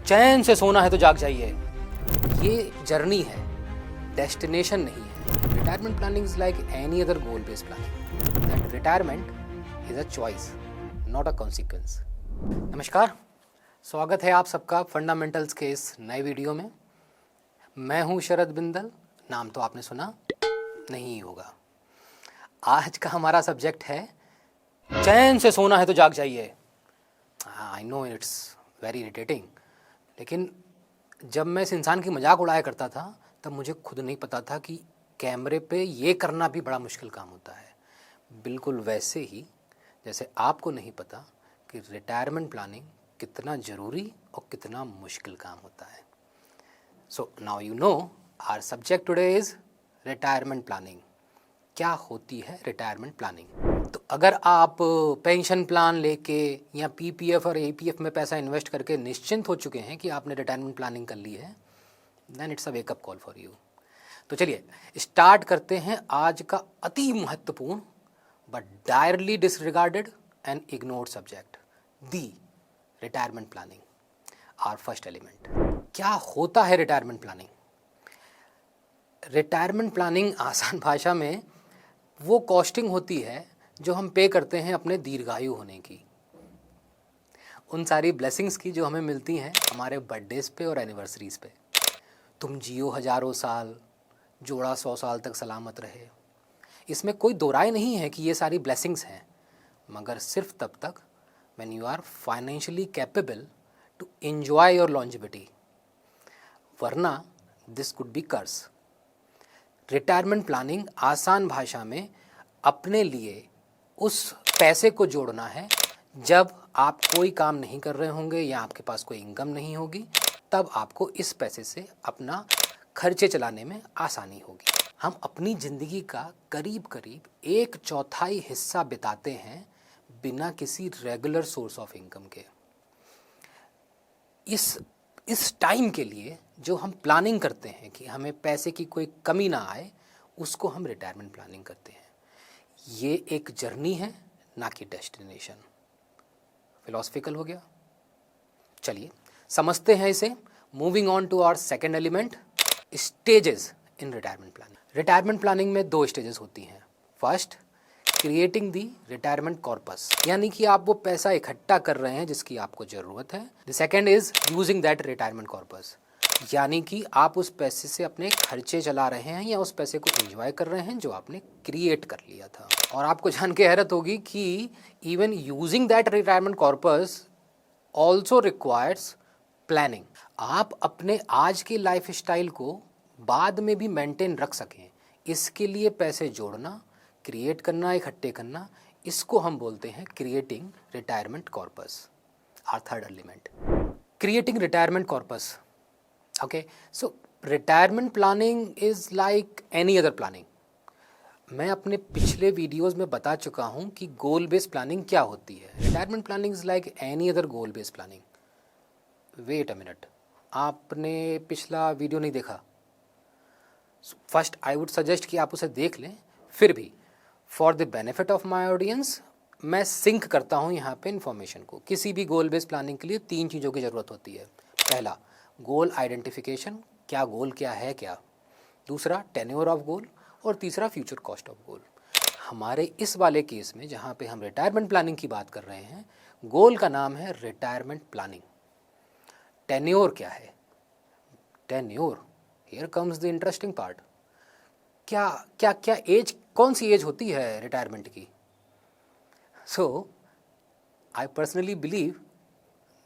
चैन से सोना है तो जाग जाइए। ये जर्नी है, डेस्टिनेशन नहीं है। Retirement planning is like any other goal based planning. That retirement is a choice, not a consequence. नमस्कार, स्वागत है आप सबका फंडामेंटल्स के इस नए वीडियो में। मैं हूं शरद बिंदल, नाम तो आपने सुना नहीं होगा। आज का हमारा सब्जेक्ट है चैन से सोना है तो जाग जाइए। I know it's very irritating, लेकिन जब मैं इस इंसान की मजाक उड़ाया करता था तब मुझे खुद नहीं पता था कि कैमरे पे ये करना भी बड़ा मुश्किल काम होता है। बिल्कुल वैसे ही जैसे आपको नहीं पता कि रिटायरमेंट प्लानिंग कितना ज़रूरी और कितना मुश्किल काम होता है। So now you know our subject today is retirement planning. क्या होती है रिटायरमेंट प्लानिंग? तो अगर आप पेंशन प्लान लेके या पीपीएफ और एपीएफ में पैसा इन्वेस्ट करके निश्चिंत हो चुके हैं कि आपने रिटायरमेंट प्लानिंग कर ली है, then it's a wake up call for you. तो चलिए स्टार्ट करते हैं आज का अति महत्वपूर्ण but direly disregarded and ignored subject, the retirement planning, our first element. क्या होता है रिटायरमेंट प्लानिंग? रिटायरमेंट प्लानिंग आसान भाषा में वो कॉस्टिंग होती है जो हम पे करते हैं अपने दीर्घायु होने की, उन सारी ब्लेसिंग्स की जो हमें मिलती हैं हमारे बर्थडेज पे और एनिवर्सरीज पे। तुम जियो हजारों साल, जोड़ा 100 साल तक सलामत रहे। इसमें कोई दो राय नहीं है कि ये सारी ब्लेसिंग्स हैं, मगर सिर्फ तब तक when you are financially capable to enjoy your longevity, वरना this could be curse. Retirement planning आसान भाषा में अपने लिए उस पैसे को जोड़ना है जब आप कोई काम नहीं कर रहे होंगे या आपके पास कोई इनकम नहीं होगी, तब आपको इस पैसे से अपना खर्चे चलाने में आसानी होगी। हम अपनी ज़िंदगी का करीब करीब 1/4 हिस्सा बिताते हैं बिना किसी रेगुलर सोर्स ऑफ इनकम के। इस टाइम के लिए जो हम प्लानिंग करते हैं कि हमें पैसे की कोई कमी ना आए, उसको हम रिटायरमेंट प्लानिंग करते हैं। ये एक जर्नी है, ना कि डेस्टिनेशन। फिलोसफिकल हो गया। चलिए समझते हैं इसे। Moving on to our second element, stages in retirement planning. Retirement planning में 2 स्टेजेस होती हैं। First, creating the retirement corpus, यानी कि आप वो पैसा इकट्ठा कर रहे हैं जिसकी आपको ज़रूरत है। The second is using that retirement corpus, यानी कि आप उस पैसे से अपने खर्चे चला रहे हैं या उस पैसे को एंजॉय कर रहे हैं जो आपने क्रिएट कर लिया था। और आपको जान के हैरत होगी कि even using that retirement corpus also requires planning. आप अपने आज की लाइफ स्टाइल को बाद में भी मेंटेन रख सकें, इसके लिए पैसे जोड़ना, क्रिएट करना, इकट्ठे करना, इसको हम बोलते हैं creating retirement corpus. Our third element, creating retirement corpus. Okay, so retirement planning is like any other planning. मैं अपने पिछले वीडियोस में बता चुका हूं कि गोल बेस्ड प्लानिंग क्या होती है। Retirement planning is like any other goal based planning. Wait a minute, आपने पिछला वीडियो नहीं देखा? फर्स्ट आई वुड सजेस्ट कि आप उसे देख लें। फिर भी for the benefit of my audience मैं सिंक करता हूँ यहाँ पे इन्फॉर्मेशन को। किसी भी गोल बेस्ड प्लानिंग के लिए 3 चीज़ों की ज़रूरत होती है। पहला, गोल आइडेंटिफिकेशन, क्या गोल क्या है क्या। दूसरा, टेन्योर ऑफ गोल। और तीसरा, फ्यूचर कॉस्ट ऑफ गोल। हमारे इस वाले केस में जहाँ पे हम रिटायरमेंट प्लानिंग की बात कर रहे हैं, गोल का नाम है रिटायरमेंट प्लानिंग। टेन्योर क्या है? Tenure, here comes the interesting part. क्या क्या क्या एज, कौन सी एज होती है रिटायरमेंट की? So I personally believe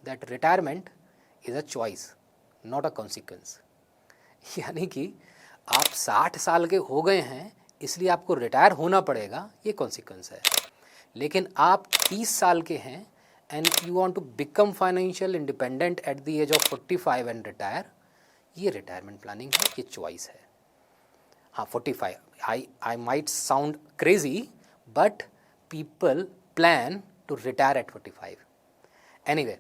that retirement is a choice, not a consequence. यानी कि आप 60 साल के हो गए हैं इसलिए आपको रिटायर होना पड़ेगा, ये कॉन्सिक्वेंस है। लेकिन आप 30 साल के हैं and you want to become financial independent at the age of 45 and retire, ये रिटायरमेंट प्लानिंग है, ये चॉइस है। हाँ, 45, I might sound crazy but people plan to retire at 45। Anyway,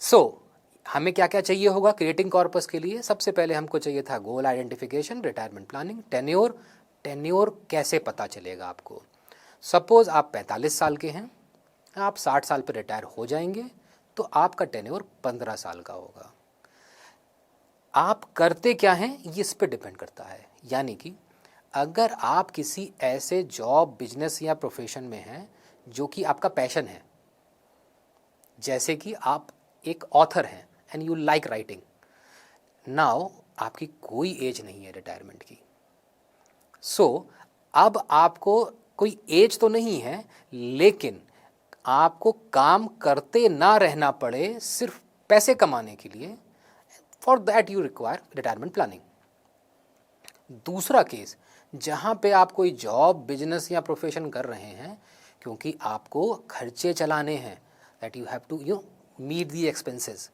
so हमें क्या क्या चाहिए होगा क्रिएटिंग कॉर्पस के लिए? सबसे पहले हमको चाहिए था goal identification, retirement planning, tenure. Tenure कैसे पता चलेगा आपको? सपोज आप 45 साल के हैं, आप 60 साल पर रिटायर हो जाएंगे, तो आपका टेन्योर 15 साल का होगा। आप करते क्या हैं ये इस पे डिपेंड करता है। यानी कि अगर आप किसी ऐसे जॉब, बिजनेस या प्रोफेशन में हैं जो कि आपका पैशन है, जैसे कि आप एक ऑथर हैं and you like writing, now आपकी कोई एज नहीं है रिटायरमेंट की। सो अब आपको कोई एज तो नहीं है, लेकिन आपको काम करते ना रहना पड़े सिर्फ पैसे कमाने के लिए। For that you require retirement planning. दूसरा केस, जहाँ पे आप कोई जॉब, बिजनेस या प्रोफेशन कर रहे हैं क्योंकि आपको खर्चे चलाने हैं, that you have to meet the expenses,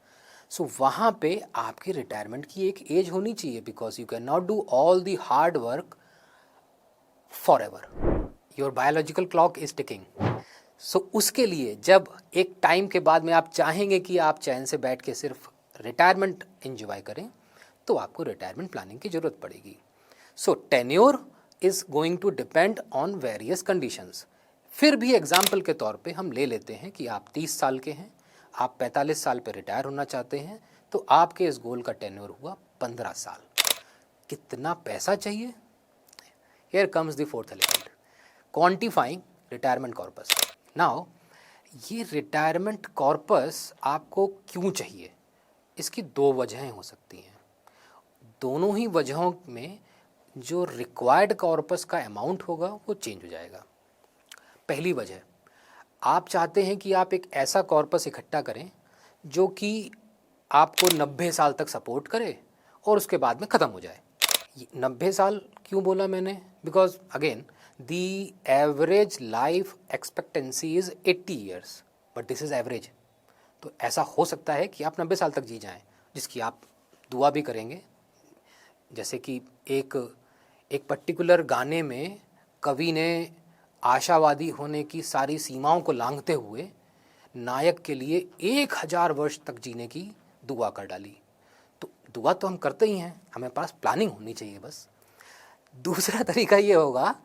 so वहाँ पे आपकी रिटायरमेंट की एक एज होनी चाहिए, because you can not do all the hard work forever. Your biological clock is ticking. So उसके लिए जब एक टाइम के बाद में आप चाहेंगे कि आप चैन से बैठ के सिर्फ रिटायरमेंट एंजॉय करें, तो आपको रिटायरमेंट प्लानिंग की ज़रूरत पड़ेगी। So tenure is going to depend on various conditions. फिर भी एग्जाम्पल के तौर पे हम ले लेते हैं कि आप 30 साल के हैं, आप 45 साल पे रिटायर होना चाहते हैं, तो आपके इस गोल का टेन्योर हुआ 15 साल। कितना पैसा चाहिए? Here comes the fourth element, quantifying retirement corpus. Now, ये रिटायरमेंट कॉर्पस आपको क्यों चाहिए? इसकी दो वजहें हो सकती हैं। दोनों ही वजहों में जो रिक्वायर्ड कॉर्पस का अमाउंट होगा वो चेंज हो जाएगा। पहली वजह, आप चाहते हैं कि आप एक ऐसा कॉर्पस इकट्ठा करें जो कि आपको 90 साल तक सपोर्ट करे और उसके बाद में ख़त्म हो जाए। 90 साल क्यों बोला मैंने? Because again the average life expectancy is 80 years, but this is average. तो ऐसा हो सकता है कि आप 90 साल तक जी जाएं, जिसकी आप दुआ भी करेंगे। जैसे कि एक पर्टिकुलर गाने में कवि ने आशावादी होने की सारी सीमाओं को लांघते हुए नायक के लिए 1000 वर्ष तक जीने की दुआ कर डाली। तो दुआ तो हम करते ही हैं, हमें पास प्लानिंग होनी चाहिए बस। दूसरा तरीका ये होगा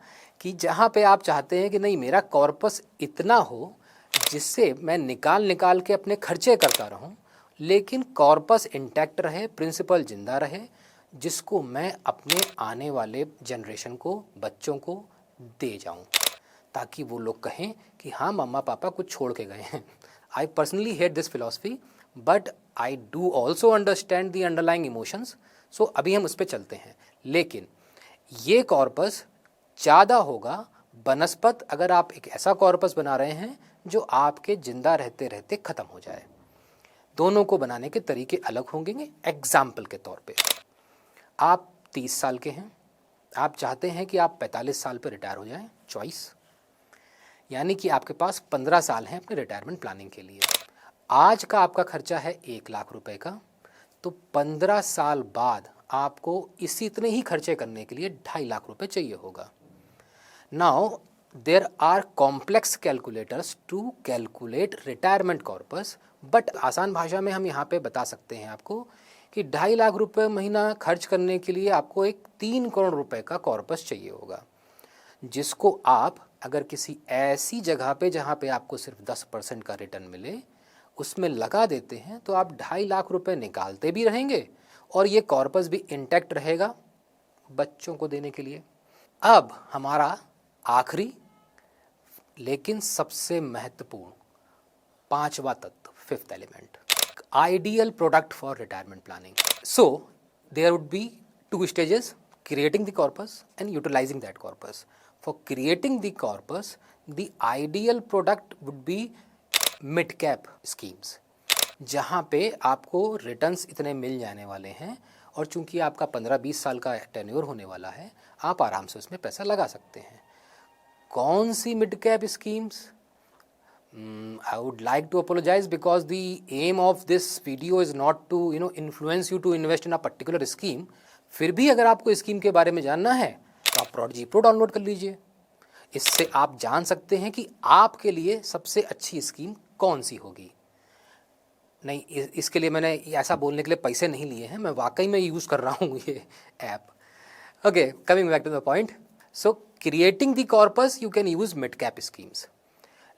कि जहाँ पे आप चाहते हैं कि नहीं, मेरा कॉर्पस इतना हो जिससे मैं निकाल के अपने खर्चे करता रहूं, लेकिन कॉर्पस इंटैक्ट रहे, प्रिंसिपल जिंदा रहे, जिसको मैं अपने आने वाले जनरेशन को, बच्चों को दे जाऊं, ताकि वो लोग कहें कि हाँ मम्मा पापा कुछ छोड़ के गए हैं। I personally hate this philosophy, but I do also understand the underlying emotions. So अभी हम उस पर चलते हैं। लेकिन ये कॉर्पस ज़्यादा होगा बनस्पत अगर आप एक ऐसा कॉर्पस बना रहे हैं जो आपके जिंदा रहते रहते ख़त्म हो जाए। दोनों को बनाने के तरीके अलग होंगे। एग्जाम्पल के तौर पे, आप 30 साल के हैं, आप चाहते हैं कि आप 45 साल पर रिटायर हो जाएं, चॉइस, यानी कि आपके पास 15 साल हैं अपने रिटायरमेंट प्लानिंग के लिए। आज का आपका खर्चा है 1 लाख रुपए का, तो 15 साल बाद आपको इतने ही खर्चे करने के लिए 2.5 लाख रुपए चाहिए होगा। Now there are complex calculators to calculate retirement corpus, but आसान भाषा में हम यहाँ पे बता सकते हैं आपको कि 2.5 लाख रुपए महीना खर्च करने के लिए आपको एक 3 करोड़ रुपए का कॉर्पस चाहिए होगा, जिसको आप अगर किसी ऐसी जगह पे जहाँ पे आपको सिर्फ 10% का रिटर्न मिले उसमें लगा देते हैं, तो आप 2.5 लाख रुपए निकालते भी रहेंगे और ये कॉर्पस भी इंटैक्ट रहेगा बच्चों को देने के लिए। अब हमारा आखिरी लेकिन सबसे महत्वपूर्ण 5वां तत्व, 5th element, ideal product for retirement planning. So there would be 2 stages, creating the corpus and utilizing that corpus. For creating the corpus, the ideal product would be mid cap schemes, जहाँ पे आपको returns इतने मिल जाने वाले हैं और चूंकि आपका 15-20 साल का टेन्योर होने वाला है, आप आराम से उसमें पैसा लगा सकते हैं। कौन सी mid cap schemes? I would like to apologize because the aim of this video is not to influence you to invest in a particular scheme. फिर भी अगर आपको स्कीम के बारे में जानना है तो आप Prodigy Pro डाउनलोड कर लीजिए। इससे आप जान सकते हैं कि आपके लिए सबसे अच्छी स्कीम कौन सी होगी। नहीं, इसके लिए मैंने ऐसा बोलने के लिए पैसे नहीं लिए हैं, मैं वाकई में यूज़ कर रहा हूँ ये app. Okay, coming back to the point. So creating the corpus you can use mid cap schemes,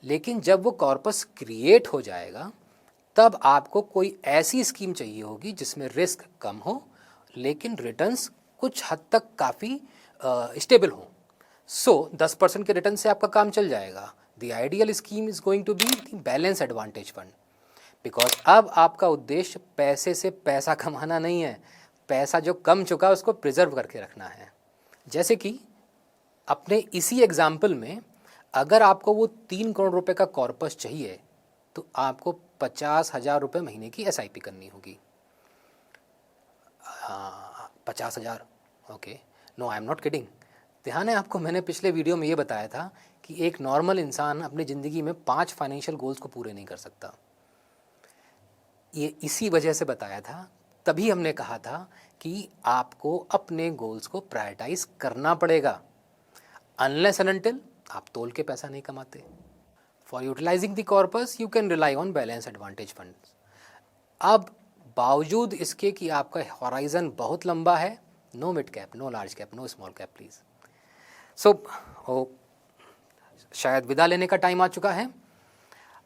लेकिन जब वो कॉर्पस क्रिएट हो जाएगा तब आपको कोई ऐसी स्कीम चाहिए होगी जिसमें रिस्क कम हो लेकिन रिटर्न्स कुछ हद तक काफ़ी स्टेबल हों। सो 10% के रिटर्न से आपका काम चल जाएगा। The ideal scheme is going to be the balance advantage fund, because अब आपका उद्देश्य पैसे से पैसा कमाना नहीं है, पैसा जो कम चुका है उसको प्रिजर्व करके रखना है। जैसे कि अपने इसी एग्जाम्पल में अगर आपको वो 3 करोड़ रुपए का कॉर्पस चाहिए तो आपको 50,000 रुपये महीने की SIP करनी होगी। 50,000, okay, no I am not kidding. ध्यान है आपको, मैंने पिछले वीडियो में ये बताया था कि एक नॉर्मल इंसान अपनी ज़िंदगी में 5 फाइनेंशियल गोल्स को पूरे नहीं कर सकता। ये इसी वजह से बताया था, तभी हमने कहा था कि आपको अपने गोल्स को प्रायोरिटाइज करना पड़ेगा, अनलेस एंड अनटिल आप तोल के पैसा नहीं कमाते। For utilizing the corpus you can rely on balance advantage fund. अब बावजूद इसके कि आपका हॉराइजन बहुत लंबा है, no mid cap, no large cap, no small cap please. So शायद विदा लेने का टाइम आ चुका है।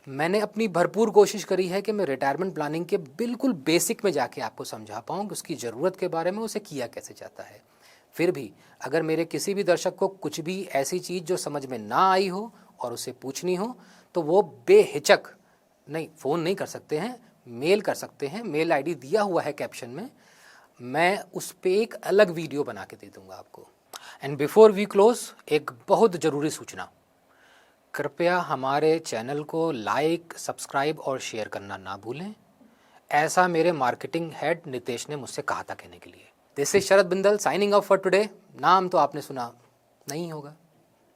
मैंने अपनी भरपूर कोशिश करी है कि मैं रिटायरमेंट प्लानिंग के बिल्कुल बेसिक में जाके आपको समझा पाऊँ कि उसकी ज़रूरत के बारे में, उसे किया कैसे जाता है। फिर भी अगर मेरे किसी भी दर्शक को कुछ भी ऐसी चीज़ जो समझ में ना आई हो और उसे पूछनी हो तो वो बेहिचक, नहीं फ़ोन नहीं कर सकते हैं, मेल कर सकते हैं। मेल ID दिया हुआ है कैप्शन में, मैं उस पर एक अलग वीडियो बना के दे दूँगा आपको। एंड बिफोर वी क्लोज, एक बहुत ज़रूरी सूचना, कृपया हमारे चैनल को लाइक, सब्सक्राइब और शेयर करना ना भूलें। ऐसा मेरे मार्केटिंग हेड नितेश ने मुझसे कहा था कहने के लिए। This is Sharad Bindal signing off for today. नाम तो आपने सुना नहीं होगा।